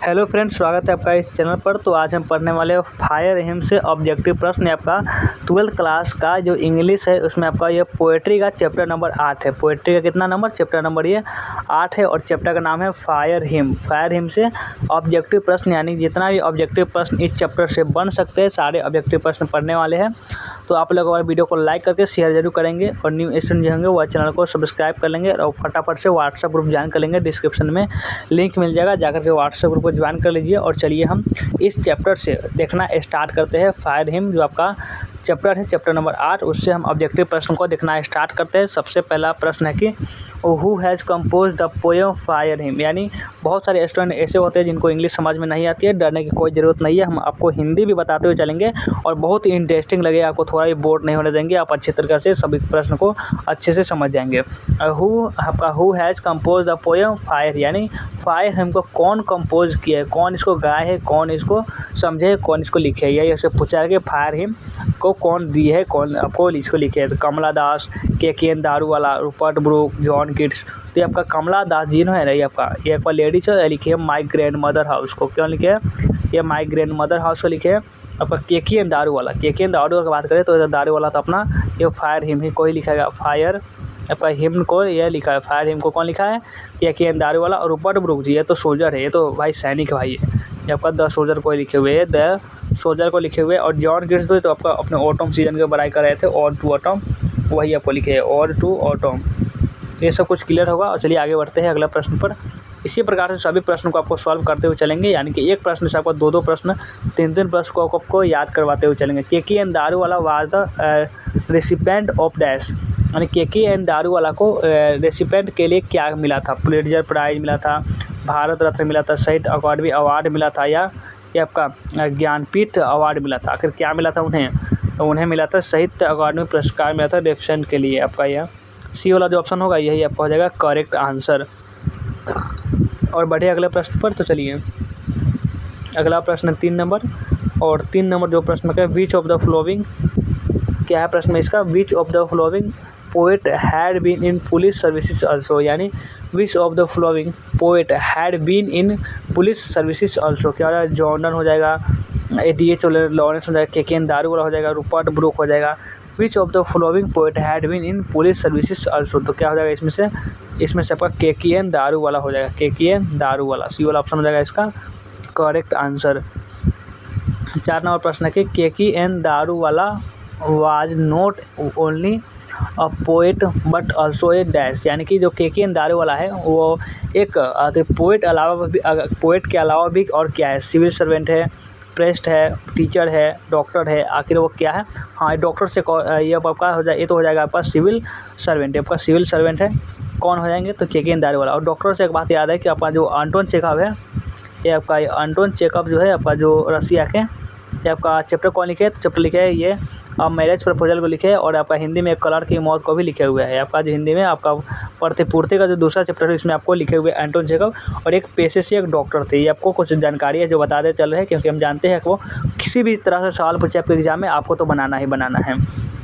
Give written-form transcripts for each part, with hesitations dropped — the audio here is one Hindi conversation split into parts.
हेलो फ्रेंड्स, स्वागत है आपका इस चैनल पर। तो आज हम पढ़ने वाले हैं फायर हिम से ऑब्जेक्टिव प्रश्न। आपका 12th क्लास का जो इंग्लिश है उसमें आपका ये पोएट्री का चैप्टर नंबर 8 है। पोएट्री का कितना नंबर? चैप्टर नंबर ये 8 है और चैप्टर का नाम है फायर हिम। फायर हिम से ऑब्जेक्टिव प्रश्न, यानी जितना भी ऑब्जेक्टिव प्रश्न इस चैप्टर से बन सकते हैं सारे ऑब्जेक्टिव प्रश्न पढ़ने वाले हैं। तो आप लोग वीडियो को लाइक करके शेयर जरूर करेंगे और न्यू स्टूडेंट जो होंगे वह चैनल को सब्सक्राइब कर लेंगे और फटाफट से व्हाट्सएप ग्रुप ज्वाइन कर लेंगे। डिस्क्रिप्शन में लिंक मिल जाएगा, जाकर के व्हाट्सएप ग्रुप को ज्वाइन कर लीजिए। और चलिए हम इस चैप्टर से देखना स्टार्ट करते हैं। फायर हिम जो आपका चैप्टर है, चैप्टर नंबर 8, उससे हम ऑब्जेक्टिव प्रश्न को देखना स्टार्ट करते हैं। सबसे पहला प्रश्न है कि who has compose the poem fire him. यानी बहुत सारे स्टूडेंट ऐसे होते हैं जिनको इंग्लिश समझ में नहीं आती है, डरने की कोई ज़रूरत नहीं है। हम आपको हिंदी भी बताते हुए चलेंगे और बहुत ही इंटरेस्टिंग लगेगा, आपको थोड़ा भी बोर नहीं होने देंगे। आप अच्छी तरीके से सभी प्रश्न को अच्छे से समझ जाएंगे। Who has compose the poem fire, यानी फायर हिम को कौन कंपोज किया है, कौन इसको गाया है, कौन इसको समझे है, कौन इसको लिखे है। यही उससे पूछा है कि फायर हिम को कौन दी है, कौन आपको इसको लिखे है। तो Kamala Das, K Daruwalla, Rupert Brooke, John Keats. तो ये आपका कमला दास जी है ना, ये आपका लेडीज है, लिखी है माई ग्रैंड मदर हाउस को। क्यों लिखे है? ये माई ग्रैंड मदर हाउस को लिखे है। आपका के दारूवाला, के दारूवाला की बात करें तो दारूवाला तो अपना ये फायर हिम ही को ही लिखेगा। फायर आपका हिम को यह लिखा है, फायर हिम को कौन लिखा है? के दारूवाला। और रूपर्ट ब्रूक जी, ये तो सोल्जर है, ये तो भाई सैनिक भाई है। ये आपका द सोल्जर को लिखे हुए है, द सोल्जर को लिखे हुए। और जॉन किट्स तो आपका अपने ऑटम सीजन के बड़ाई कर रहे थे, और टू ऑटम, वही आपको लिखे है, और टू ऑटम। ये सब कुछ क्लियर होगा। और चलिए आगे बढ़ते हैं अगला प्रश्न पर। इसी प्रकार से सभी प्रश्नों को आपको सॉल्व करते हुए चलेंगे, यानी कि एक प्रश्न से आपको दो प्रश्न, तीन प्रश्न को आपको याद करवाते हुए चलेंगे। के Daruwalla was the recipient of dash, यानी के दारूवाला को रेसिपेंट के लिए क्या मिला था? पुलित्जर प्राइज मिला था, भारत रत्न मिला था, साहित्य अकादमी अवार्ड मिला था, या ये आपका ज्ञानपीठ अवार्ड मिला था? आखिर क्या मिला था उन्हें? तो उन्हें मिला था साहित्य अकादमी पुरस्कार मिला था रेसिपेंट के लिए। आपका यह सी वाला जो ऑप्शन होगा यही आपका हो जाएगा करेक्ट आंसर। और बढ़े अगले प्रश्न पर। तो चलिए अगला प्रश्न 3 नंबर, और 3 नंबर जो प्रश्न है, विच ऑफ द फ्लोविंग, क्या है प्रश्न में इसका? Which of the following poet had been in police services also, यानी which of the following poet had been in police services also. क्या हो जाएगा? जॉर्डन हो जाएगा, ADH लॉरेंस हो जाएगा, के दारूवाला हो जाएगा, रूपर्ट ब्रूक हो जाएगा। Which of the following poet had been in police services also. तो क्या हो जाएगा इसमें से आपका के दारूवाला हो जाएगा, के दारूवाला, सी वाला ऑप्शन हो जाएगा इसका करेक्ट आंसर। 4 नंबर प्रश्न है कि के Daruwalla was not only a poet but also a dash, यानी कि जो के दारूवाला है वो एक पोएट के अलावा भी और क्या है? सिविल सर्वेंट है, प्रेस्ट है, टीचर है, डॉक्टर है। आखिर वो क्या है? हाँ, डॉक्टर से ये आपका हो जाए, ये तो हो जाएगा आपका सिविल सर्वेंट है। आपका सिविल सर्वेंट है, कौन हो जाएंगे? तो के दारूवाला। और डॉक्टर से एक बात याद है कि आपका जो एंटोन चेखव है, ये आपका एंटोन चेखव जो है आपका जो रसिया के, ये आपका चैप्टर कौन लिखे है? तो चैप्टर लिखे है ये मैरिज प्रपोजल को लिखे है, और आपका हिंदी में कलर की मौत को भी लिखे हुए है। आपका जो हिंदी में आपका प्रतिपूर्ति का जो दूसरा चैप्टर है इसमें आपको लिखे हुए एंटोन चेखव, और एक पेशे से एक डॉक्टर थे। ये आपको कुछ जानकारी है जो बताते चल रहे हैं, क्योंकि हम जानते हैं कि वो किसी भी तरह से सवाल पूछे आपके एग्जाम में, आपको तो बनाना ही बनाना है।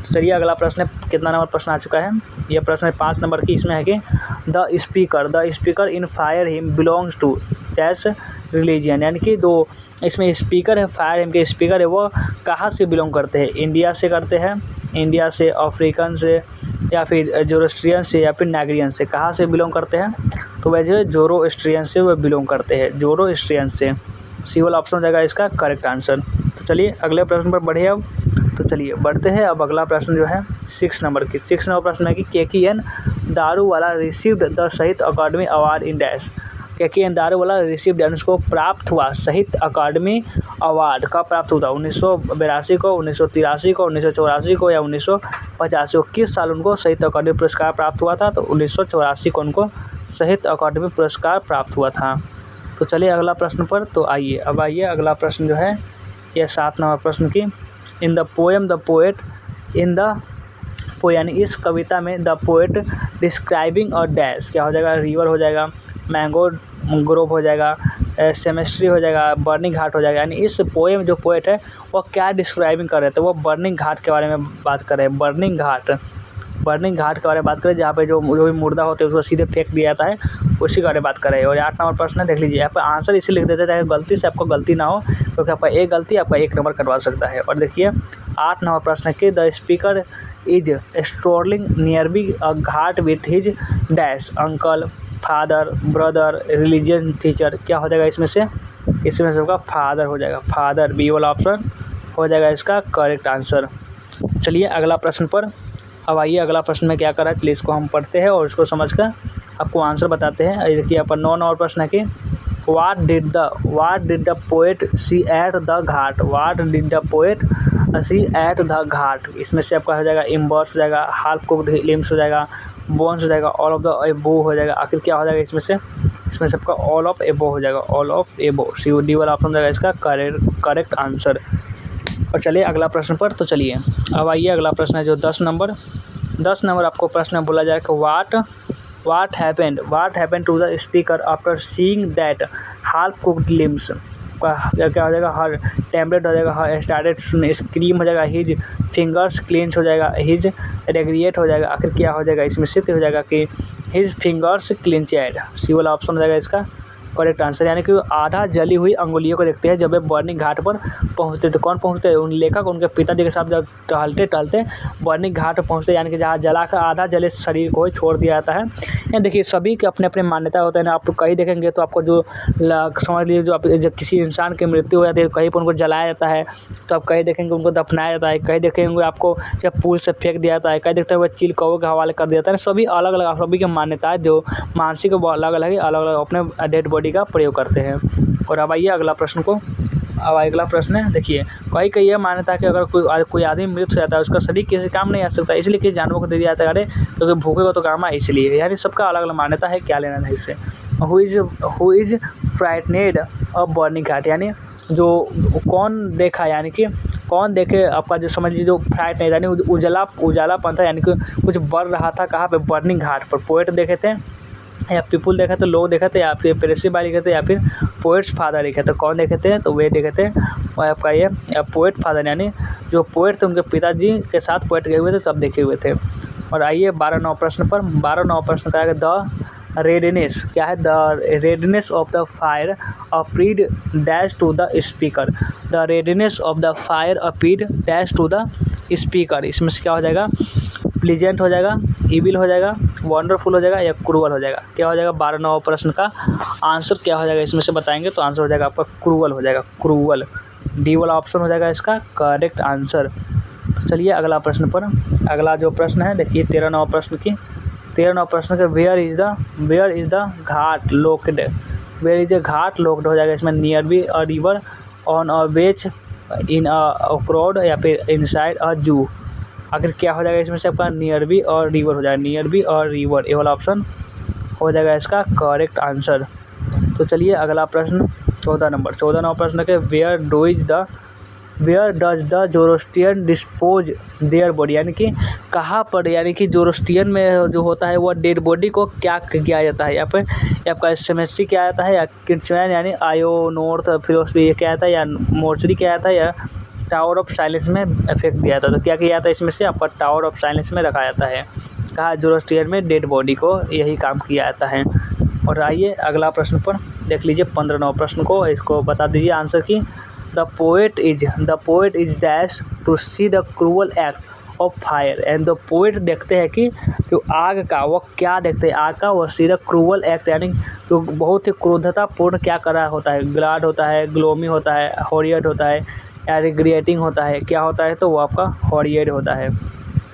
चलिए अगला प्रश्न, कितना नंबर प्रश्न आ चुका है? ये प्रश्न है 5 नंबर की। इसमें है कि the speaker in fire him belongs to dash religion, यानी कि दो इसमें स्पीकर है, फायर हिम के स्पीकर है, वो कहाँ से बिलोंग करते हैं? इंडिया से करते हैं, इंडिया से, अफ्रीकन से, या फिर जोरोस्ट्रियन से, या फिर नाइग्रियन से। कहाँ से बिलोंग करते हैं? तो वह जो है जोरोस्ट्रियन से वो बिलोंग करते हैं, जोरोस्ट्रियन से। सी वाला ऑप्शन हो जाएगा इसका करेक्ट आंसर। तो चलिए अगले प्रश्न पर बढ़े अब। तो चलिए बढ़ते हैं अब अगला प्रश्न जो है 6 नंबर की। 6 नंबर प्रश्न है कि के दारूवाला रिसीव्ड द साहित्य अकादमी अवार्ड इन डैश। के दारूवाला रिसीव्ड, यानी उसको प्राप्त हुआ साहित्य अकादमी अवार्ड। कब प्राप्त हुआ? 1982 को, 1983 को, 1984 को, या 1985 को। किस साल उनको साहित्य अकादमी पुरस्कार प्राप्त हुआ था? तो 1984 को उनको साहित्य अकादमी पुरस्कार प्राप्त हुआ था। तो चलिए अगला प्रश्न पर। तो आइए अगला प्रश्न जो है यह 7 नंबर प्रश्न की। In the poem the poet in the यानी इस कविता में the poet describing a dash, क्या हो जाएगा? रिवर हो जाएगा, मैंगो ग्रोव हो जाएगा, सेमेस्ट्री हो जाएगा, बर्निंग घाट हो जाएगा। यानी इस पोएम जो पोएट है वो क्या डिस्क्राइबिंग कर रहे थे? वो बर्निंग घाट के बारे में बात कर रहे हैं, बर्निंग घाट। बर्निंग घाट के बारे में बात करें जहाँ पे जो भी मुर्दा होते हैं उसको सीधे फेंक दिया जाता है, उसी के बारे में बात करें। और 8 नंबर प्रश्न देख लीजिए, यहाँ पर आंसर इसी लिख देते हैं गलती से आपको गलती ना हो, क्योंकि आपका एक गलती आपका 1 नंबर कटवा सकता है। और देखिए 8 नंबर प्रश्न के the speaker is strolling near be a Ghat with his dash uncle, father, brother, religion teacher. क्या हो जाएगा इसमें से आपका फादर हो जाएगा, फादर बी वाला ऑप्शन हो जाएगा इसका करेक्ट आंसर। चलिए अगला प्रश्न पर अब आइए, अगला प्रश्न में क्या करा है चलिए इसको हम पढ़ते हैं और इसको समझकर आपको आंसर बताते हैं। देखिए यहाँ पर 9 नंबर प्रश्न है कि What did the poet see at the Ghat, What did the poet see at the घाट। इसमें से आपका हो जाएगा इम्बर्स हो जाएगा, हाफ कुक्ड लिम्स हो जाएगा, बोन्स हो जाएगा, ऑल ऑफ द एबो हो जाएगा। आखिर क्या हो जाएगा इसमें से आपका ऑल ऑफ एबो हो जाएगा, ऑल ऑफ एबो। डी वाला ऑप्शन हो जाएगा इसका करेक्ट आंसर। और चलिए अगला प्रश्न पर, तो चलिए अब आइए अगला प्रश्न है जो 10 नंबर आपको प्रश्न में बोला जाएगा What happened to the speaker after seeing that half cooked limbs। क्या हो जाएगा, हर टेम्पलेट हो जाएगा, हर स्टार्टेड स्क्रीम हो जाएगा, हिज फिंगर्स क्लेंच हो जाएगा, हिज रेग्रिएट हो जाएगा। आखिर क्या हो जाएगा इसमें से हो जाएगा कि हिज फिंगर्स क्लेंचेड। सी वाला ऑप्शन हो जाएगा इसका करेक्ट आंसर। यानी कि आधा जली हुई अंगुलियों को देखते हैं जब वे बर्निंग घाट पर पहुंचते। तो कौन पहुंचते हैं, उन लेखक उनके पिताजी के साथ जब टहलते बर्निंग घाट पर पहुंचते, यानी कि जहाँ जलाकर आधा जले शरीर को ही छोड़ दिया जाता है। या देखिए सभी के अपने अपने मान्यता होते हैं ना, आप कहीं देखेंगे तो आपको जो समझ लीजिए जब किसी इंसान की मृत्यु हो जाती है कहीं पर उनको जलाया जाता है, तो आप कहीं देखेंगे उनको दफनाया जाता है, कहीं देखेंगे आपको जब पुल से फेंक दिया जाता है, कहीं देखते हुए चील कौवे के हवाले कर दिया जाता है। सभी अलग अलग सभी की मान्यताएं जो मानसिक अलग अलग अपने डेड बॉडी का प्रयोग करते हैं। और अब आइए अगला प्रश्न है देखिए, कई यह मान्यता है कि अगर कोई आदमी मृत हो जाता है उसका शरीर किसी काम नहीं आ सकता, इसलिए कि जानवरों को दे दिया जाता है, अरे क्योंकि भूखेगा तो काम आए इसलिए। यानी सबका अलग अलग मान्यता है, क्या लेना है इससे। हु इज फ्राइटनेड ऑफ बर्निंग घाट, यानी जो कौन देखा, यानी कि कौन देखे आपका जो समझ लीजिए जो फ्राइट नहीं, यानी उजालापन था, यानी कि कुछ बढ़ रहा था कहाँ पे बर्निंग घाट पर। पोएट देखे थे या पीपुल देखे थे, लोग देखे थे, या फिर प्रेसी बाई लिखे थे, या फिर पोएट्स फादर लिखे थे। कौन देखे थे, तो वे देखे थे और आपका ये पोएट फादर, यानी जो पोएट थे उनके पिताजी के साथ पोएट गए हुए थे तब देखे हुए थे। और आइए 12 प्रश्न पर। 12 प्रश्न का है द रेडनेस, क्या है, the redness of the fire appeared dash to the speaker. The redness of the fire appeared dash to the speaker. इसमें से क्या हो जाएगा, प्लीजेंट हो जाएगा, इविल हो जाएगा, वंडरफुल हो जाएगा, या क्रूअल हो जाएगा। क्या हो जाएगा 12 प्रश्न का आंसर क्या हो जाएगा इसमें से बताएंगे, तो आंसर हो जाएगा आपका क्रूअल हो जाएगा, क्रूअल। डी वाला ऑप्शन हो जाएगा इसका करेक्ट आंसर। तो चलिए अगला प्रश्न पर। अगला जो प्रश्न है देखिए 13 प्रश्न के where is the ghat located. Where is the ghat located हो जाएगा इसमें near be a river, on a beach, in a crowd, या फिर इनसाइड अ जू। आखिर क्या हो जाएगा इसमें से आपका नियर बी और रिवर हो जाएगा, नियर बी और रिवर, ये वाला ऑप्शन हो जाएगा इसका करेक्ट आंसर। तो चलिए अगला प्रश्न 14 नंबर प्रश्न के where does the Zoroastrian dispose their body, यानी कि कहाँ पर, यानी कि जोरोस्ट्रियन में जो होता है वो डेड बॉडी को क्या किया जाता है। यहाँ पे आपका सेमेस्ट्री किया जाता है, या किचुएन यानी आयो नॉर्थ फिलोसफी ये क्या आता है, या मोर्चरी क्या आता है, या टावर ऑफ साइलेंस में फेंक दिया जाता है। तो क्या किया जाता है इसमें से आपका टावर ऑफ साइलेंस में रखा जाता है। कहा जोरोस्ट्रियन में डेड बॉडी को यही काम किया जाता है। और आइए अगला प्रश्न पर देख लीजिए 15 प्रश्न को, इसको बता दीजिए आंसर की। The poet is dash to see the cruel act of fire, and the poet देखते हैं कि जो आग का वो क्या देखते हैं, आग का वो सी द क्रूअल एक्ट, यानी जो बहुत ही क्रोधतापूर्ण क्या कर रहा होता है, ग्लाड होता है, ग्लोमी होता है, हॉरियट होता है, या रिग्रेटिंग होता है, क्या होता है, तो वो आपका हॉरियट होता है।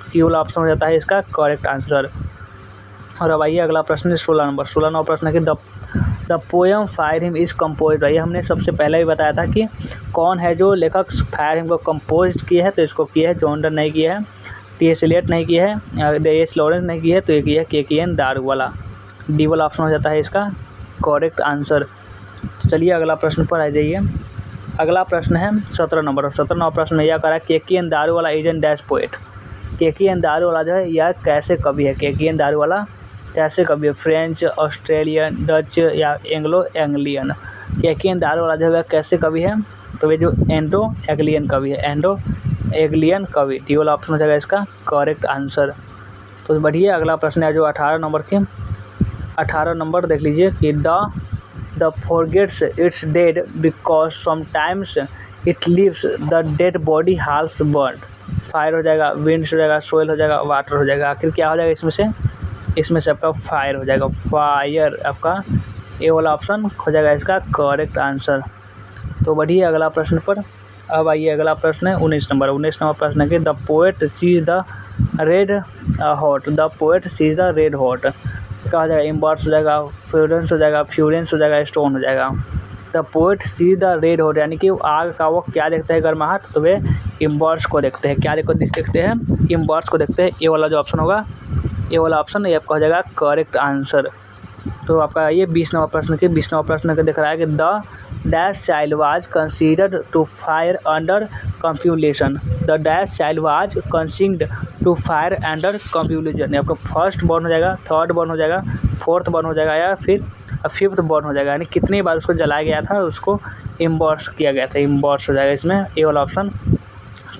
सी वाला ऑप्शन हो जाता है इसका करेक्ट आंसर। और अब आइए अगला प्रश्न 16 प्रश्न की the poem fire him is compose. ये हमने सबसे पहले ही बताया था कि कौन है जो लेखक फायर हिम को कम्पोज किया है, तो इसको किया है जॉन डन नहीं किया है, टी.एस. एलियट नहीं किया है, एच. लॉरेंस नहीं किया है, तो ये किया है के.एन. दारुवाला। डी वाला ऑप्शन हो जाता है इसका करेक्ट आंसर। चलिए अगला प्रश्न पर आ जाइए। अगला प्रश्न है 17 प्रश्न में यह करा K. N.. Daruwala is an dash poet. K. N.. Daruwala जो है यह कैसे कवि है, के.एन. दारुवाला कैसे कवि है, फ्रेंच, ऑस्ट्रेलियन, डच या एंग्लो एंग्लियन। के.एन. दारुवाला जो है कैसे कवि है, तो वे जो एंडो एग्लियन कवि है, एंडो एग्लियन कवि। डी वाला ऑप्शन हो जाएगा इसका करेक्ट आंसर। तो बढ़िए अगला प्रश्न है जो 18 नंबर देख लीजिए कि the forgets it's dead because sometimes it leaves the dead body half burn. Fire हो जाएगा, विंड्स हो जाएगा, सोइल हो जाएगा, वाटर हो जाएगा। आखिर क्या हो जाएगा इसमें से आपका फायर हो जाएगा। फायर आपका ए वाला ऑप्शन हो जाएगा इसका करेक्ट आंसर। तो बढ़िए अगला प्रश्न पर। अब आइए अगला प्रश्न है 19 नंबर प्रश्न है कि the poet sees the red hot. The poet sees the red hot क्या हो जाएगा, इम्बर्स हो जाएगा, फ्यूरेंस हो जाएगा, फ्यूरेंस हो जाएगा, स्टोन हो जाएगा। The poet sees the red hot यानी कि आग का वो क्या देखते हैं गर्माहट, तो वे इम्बर्स को देखते हैं। क्या देखते हैं, इम्बर्स को देखते हैं। ये वाला जो ऑप्शन होगा, ये वाला ऑप्शन ये आपका हो जाएगा करेक्ट आंसर। तो आपका ये 20 नंबर प्रश्न का दिख रहा है कि the dash child was considered to fire under compulsion. The dash child was considered to fire under compulsion. आपका फर्स्ट बॉर्न हो जाएगा, थर्ड बॉर्न हो जाएगा, फोर्थ बॉर्न हो जाएगा या फिर फिफ्थ बॉर्न हो जाएगा। यानी कितनी बार उसको जलाया गया था, उसको इम्बर्स किया गया था, इम्बर्स हो जाएगा इसमें। ये वाला ऑप्शन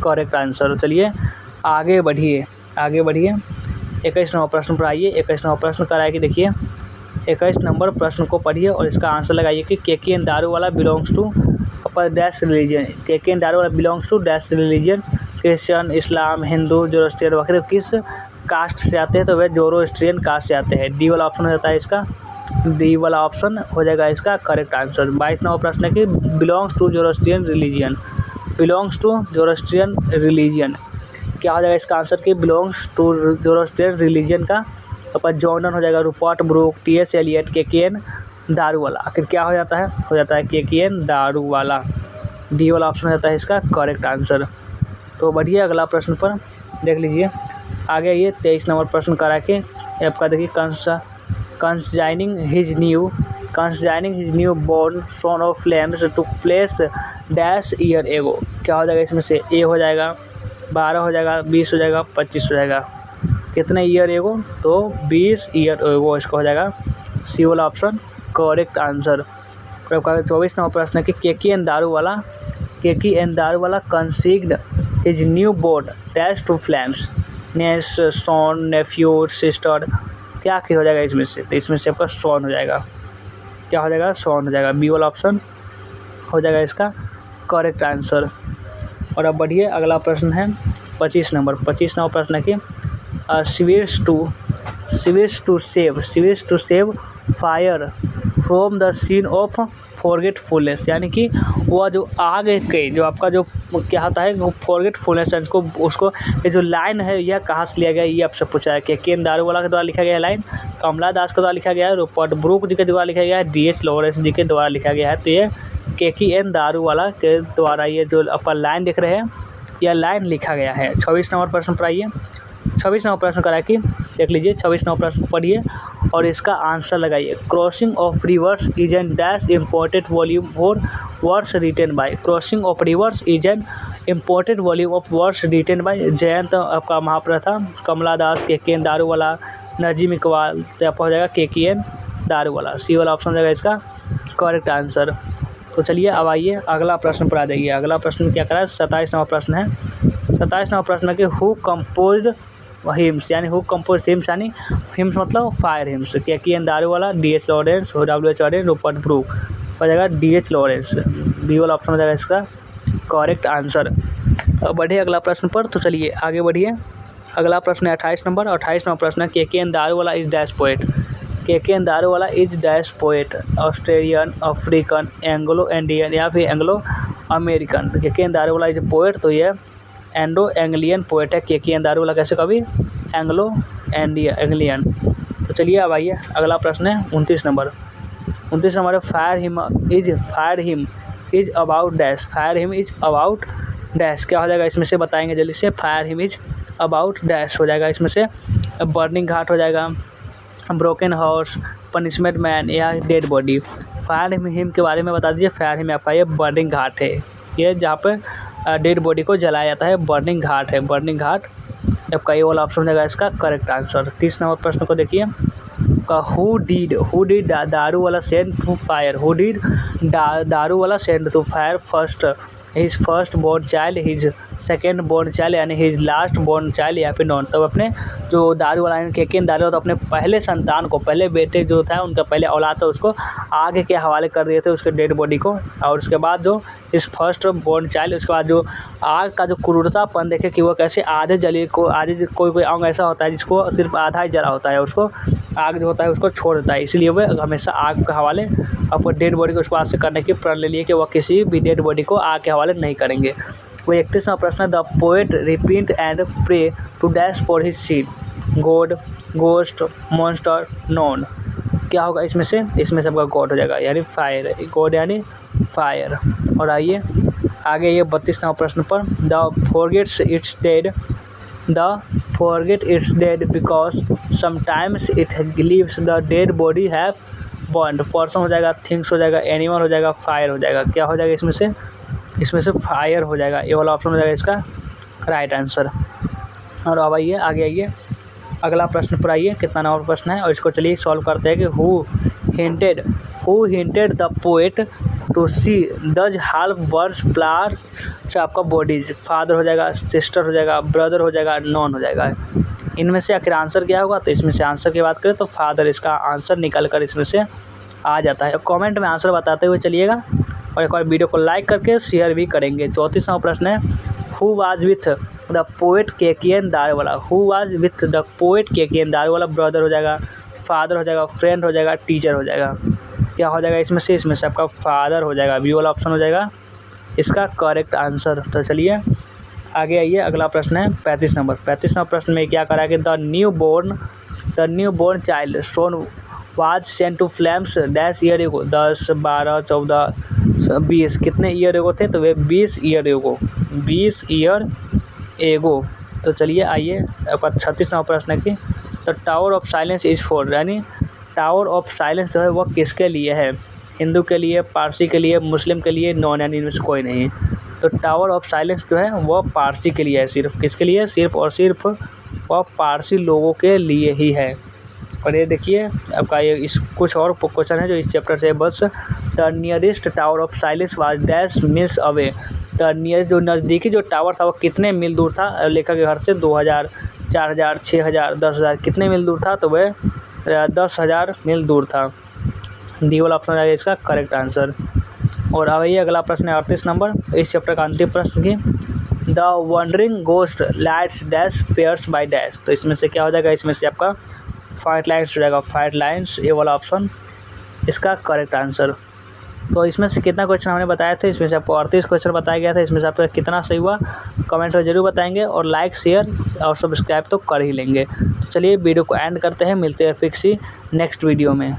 करेक्ट आंसर। चलिए आगे बढ़िए 21 नंबर प्रश्न पर आइए। 21 नंबर प्रश्न कराया कि देखिए 21 नंबर प्रश्न को पढ़िए और इसका आंसर लगाइए कि KKN Daruwalla belongs to upper dash religion. KKN Daruwalla belongs to dash religion, Christian, Islam, Hindu, Zoroastrian वगैरह किस कास्ट से आते हैं, तो वे जोरोस्ट्रियन कास्ट से आते हैं। डी वाला ऑप्शन हो जाता है इसका, डी वाला ऑप्शन हो जाएगा इसका करेक्ट आंसर। 22 नंबर प्रश्न है कि belongs to Zoroastrian religion. Belongs to Zoroastrian religion क्या हो जाएगा इसका आंसर कि बिलोंग्स टू जोरोस्ट्रियन रिलीजन का आपका जॉर्डन हो जाएगा, Rupert Brooke, T S. Eliot, KKN Daruwalla. आखिर क्या हो जाता है केकेएन दारूवाला। डी वाला ऑप्शन हो जाता है इसका करेक्ट आंसर। तो बढ़िए अगला प्रश्न पर देख लीजिए। आगे ये 23 नंबर प्रश्न करा के आपका देखिए consigning his new born son of flames to place dash year ago. क्या हो जाएगा इसमें से, ए हो जाएगा, 12 हो जाएगा, 20 हो जाएगा, 25 हो जाएगा। कितने ईयर एगो, तो 20 ईयर एगो इसका हो जाएगा सी वाला ऑप्शन करेक्ट आंसर। फिर आपका 24 नंबर प्रश्न है कि KKN Daruwalla consigned his new born dash to flames, niece, son, nephew, sister. क्या हो जाएगा इसमें से, तो इसमें से आपका सॉन हो जाएगा। क्या हो जाएगा, सॉन हो जाएगा। बी वाला ऑप्शन हो जाएगा इसका करेक्ट आंसर। और अब बढ़िए अगला प्रश्न है 25 नंबर प्रश्न है कि switch to save fire from the scene of forgetfulness. यानी कि वह जो आग के जो आपका जो क्या होता है वो फॉरगेटफुलनेस उसको ये जो लाइन है यह कहाँ से लिया गया, ये आपसे पूछा है। केकेएन दारूवाला के द्वारा लिखा गया है लाइन, कमला दास के द्वारा लिखा गया है, रूपर्ट ब्रूक जी के द्वारा लिखा गया है, डी.एच. लॉरेंस जी के द्वारा लिखा गया है। तो ये केकेएन दारूवाला के द्वारा ये जो अपन लाइन देख रहे हैं यह लाइन लिखा गया है। 26 नंबर प्रश्न पर आइए। 26 नंबर प्रश्न करा कि देख लीजिए 26 नंबर प्रश्न पढ़िए और इसका आंसर लगाइए। Crossing of reverse is an dash imported volume for words written by. Crossing of reverse is an imported volume of words written by Jayant आपका महाप्रथा, कमला दास, केकेएन दारूवाला, नजीम इकबाल। तो आपका हो जाएगा केकेएन दारूवाला। सी वाला ऑप्शन हो जाएगा इसका करेक्ट आंसर। तो चलिए अब आइए अगला प्रश्न पर आ जाइए। अगला प्रश्न क्या करा है, 27 नंबर प्रश्न है। 27 नंबर प्रश्न है कि हु कंपोज्ड हिम्स, यानी हु कंपोज हिम्स, यानी हिम्स मतलब fire hymns. KKN Daruwalla, D H. Lawrence, W H. Lawrence, Rupert Brooke. हो जाएगा डी.एच. लॉरेंस। बी वाला ऑप्शन हो जाएगा इसका करेक्ट आंसर। अब बढ़िए अगला प्रश्न पर। तो चलिए आगे बढ़िए। अगला प्रश्न है 28 नंबर। 28 नंबर प्रश्न है KKN Daruwalla is dash poet. KKN Daruwalla is dash poet, Australian, African, Anglo Indian या फिर Anglo American. KKN Daruwalla is poet, तो ये एंडो एंग्लियन पोएट है। केकेएन दारूवाला कैसे कभी एंग्लो एंग्लियन। तो चलिए अब आइए अगला प्रश्न है 29 नंबर। 29 नंबर है fire him is about dash. Fire him is about dash. क्या हो जाएगा इसमें से बताएंगे जल्दी से। Fire him is about dash हो जाएगा इसमें से बर्निंग घाट हो जाएगा, ब्रोकन हॉर्स, पनिशमेंट मैन या डेड बॉडी। फायर हिम के बारे में बता दीजिए। फायर हिम आपका ये बर्निंग घाट है, ये जहाँ पे डेड बॉडी को जलाया जाता है, बर्निंग घाट है। बर्निंग घाट आपका ये वाला ऑप्शन हो जाएगा इसका करेक्ट आंसर। 30 नंबर प्रश्न को देखिए। आपका who did Daruwalla send to fire, who did Daruwalla send to fire first, his first born child, his second born child यानी हिज लास्ट बोर्न चाइल्ड या फिर नॉन। तब अपने जो दारू वाला केकेन दारू तो अपने पहले संतान को, पहले बेटे जो था उनका पहले औलाद था उसको आग के हवाले कर दिए थे उसके डेड बॉडी को। और उसके बाद जो इस फर्स्ट बोर्न चाइल्ड, उसके बाद जो आग का जो क्रूरतापन देखे कि वो कैसे आधे जली को, आधे कोई अंग ऐसा होता है जिसको सिर्फ आधा ही जला होता है, उसको आग जो होता है उसको छोड़ देता है, इसलिए वह हमेशा आग के हवाले अपने डेड बॉडी को उसको आज से करने की प्रण ले लिए कि वह किसी भी डेड बॉडी को आग के हवाले नहीं करेंगे। वो 31वां प्रश्न है, the poet repeat and pray to dash for his seed, god, ghost, monster, none. क्या होगा इसमें से आपका गॉड हो जाएगा यानी फायर, गॉड यानी फायर। और आइए आगे ये 32वां प्रश्न पर, the forgets it's dead because sometimes it leaves the dead body have burned. Person हो जाएगा, थिंग्स हो जाएगा, एनिमल हो जाएगा, फायर हो जाएगा। क्या हो जाएगा इसमें से फायर हो जाएगा, ये वाला ऑप्शन हो जाएगा इसका राइट आंसर। और अब आइए आगे आइए अगला प्रश्न पर आइए, कितना नंबर प्रश्न है और इसको चलिए सॉल्व करते हैं कि who hinted the poet to see does half birds flower से आपका बॉडीज, फादर हो जाएगा, सिस्टर हो जाएगा, ब्रदर हो जाएगा, नॉन हो जाएगा। इनमें से आखिर आंसर क्या होगा, तो इसमें से आंसर की बात करें तो फादर इसका आंसर निकल कर इसमें से आ जाता है। कमेंट में आंसर बताते हुए चलिएगा और एक और वीडियो को लाइक करके शेयर भी करेंगे। 34वां प्रश्न है, who was with the poet KKN Daruwalla, who was with the poet KKN Daruwalla, brother हो जाएगा, फादर हो जाएगा, फ्रेंड हो जाएगा, टीचर हो जाएगा। क्या हो जाएगा इसमें से आपका फादर हो जाएगा, बी वाला ऑप्शन हो जाएगा इसका करेक्ट आंसर। तो चलिए आगे आइए अगला प्रश्न है 35 नंबर। 35वां प्रश्न में क्या करा कि the new born child son was sent to flames dash year ago, 10, 12, 14, 20 कितने ईयर एगो थे, तो वे 20 ईयर एगो। तो चलिए आइए आपका 36वां प्रश्न है कि the tower of silence is for, यानी टावर ऑफ साइलेंस जो है वह किसके लिए है, हिंदू के लिए, पारसी के लिए, मुस्लिम के लिए, नॉन, यानी इनमें से कोई नहीं। तो टावर ऑफ साइलेंस जो है वह पारसी के लिए है, सिर्फ किसके लिए, सिर्फ और सिर्फ वह पारसी लोगों के लिए ही है। और ये देखिए आपका ये इस कुछ और क्वेश्चन है जो इस चैप्टर से बस, the nearest tower of silence was dash meals away, the nearest जो नज़दीकी जो टावर था वो कितने मील दूर था लेखक के घर से, 2000, 4000, 6000, 10,000 कितने मील दूर था, तो वह 10,000 मील दूर था। डी वाला ऑप्शन है इसका करेक्ट आंसर। और अब ये अगला प्रश्न है 38 नंबर, इस चैप्टर का अंतिम प्रश्न की, the wondering ghost lights dash pairs by dash. तो इसमें से क्या हो जाएगा, इसमें से आपका फाइट लाइन्स हो जाएगा, फाइट लाइन्स, ये वाला ऑप्शन इसका करेक्ट आंसर। तो इसमें से कितना क्वेश्चन हमने बताया था, इसमें से आपको 38 क्वेश्चन बताया गया था, इसमें से आपका कितना सही हुआ कमेंट में जरूर बताएंगे और लाइक, शेयर और सब्सक्राइब तो कर ही लेंगे। तो चलिए वीडियो को एंड करते हैं, मिलते हैं फिक्स ही नेक्स्ट वीडियो में।